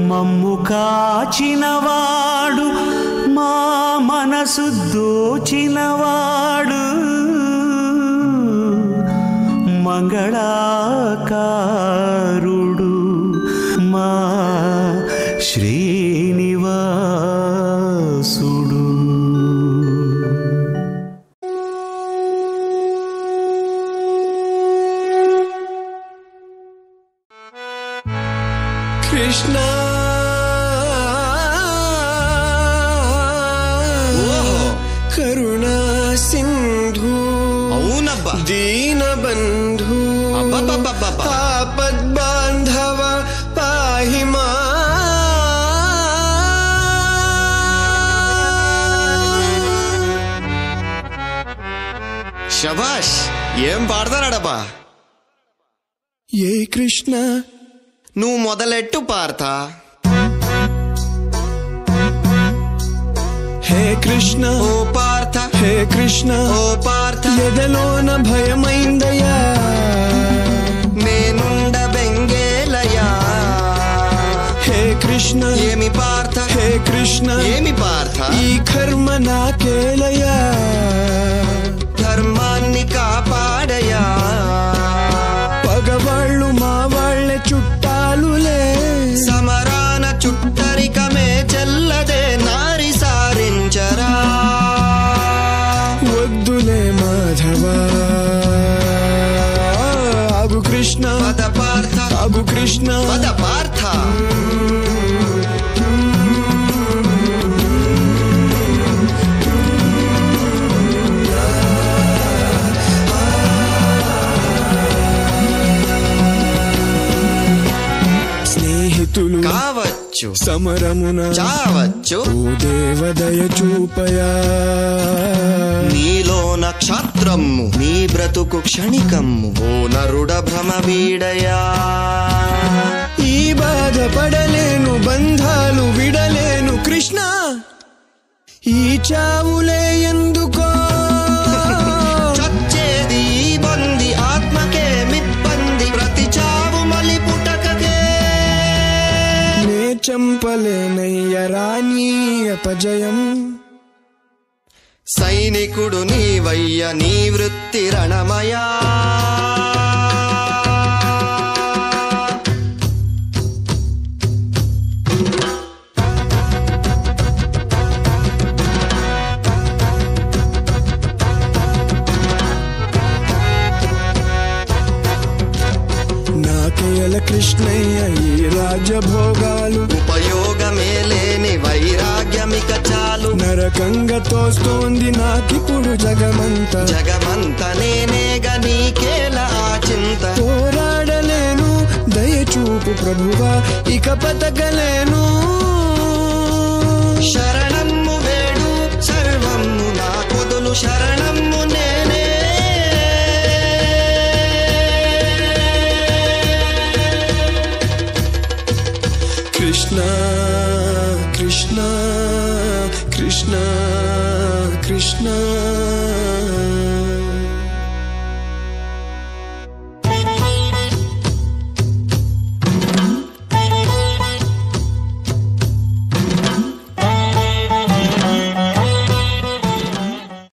మమ్ము కాచినవాడు మా మనసు దోచినవాడు మంగళాకారుడు మా శ్రీనివాసుడు. కృష్ణ కరుణా సింధు అవునబ్బా దీనబంధు ఆపద్బాంధవ పాహి మా. శభాష్, ఏం పాడతారాడబ్బా. ఏ కృష్ణ నువ్వు మొదలెట్టు పార్తా. హే కృష్ణ ఓ పార్థ, హే కృష్ణ ఓ పార్థ, ఎదలోన భయమైందయ్యా నేనుండ బెంగేలయా. హే కృష్ణ ఏమి పార్థ, హే కృష్ణ ఏమి పార్థ, ఈ కర్మ నాకేలయ్యా ధర్మాన్ని కాపాడయా. పగవాళ్ళు మా వాళ్ళే చుట్టాలులే, సమరాన చుట్టరికమే చెల్లదే నారి సారించరా. వద్దులే మాధవా ఆగు కృష్ణ పద పార్థ, ఆగు కృష్ణ పద పార్థ. స్నేహితులు కావచ్చు, సమరమున చావచ్చు, ఓ దేవదయ చూపయా. నీలో నక్షత్రము నీ బ్రతుకు క్షణికమ్ము ఓ నరుడ భ్రమ వీడయా. ఈ బాధపడలేను బంధాలు విడలేను కృష్ణ, ఈ చావులే ఎందుకో. చచ్చేది ఈ బంది ఆత్మకే మిబ్బంది, ప్రతి చావు మలి పుటకకే. నే చంపలేనయ్య రాణి అపజయం. సైనికుడు నీవయ్య నీ వృత్తి రణమయా. నాకేల కృష్ణయ్య ఈ రాజభోగాలు, ఉపయోగమే లేని వైరాగ్యమిక చాలు. నరకంగా తోస్తోంది నాకిప్పుడు జగమంతా. జగమంత నేనేగా నీకేల ఆ చింత. పోరాడలేను దయచూపు ప్రభువా, ఇక బతకలేను. శరణమ్ము వేడు సర్వమ్ము నా కొదులు, శరణమ్ము నేనే. కృష్ణ కృష్ణ కృష్ణ కృష్ణ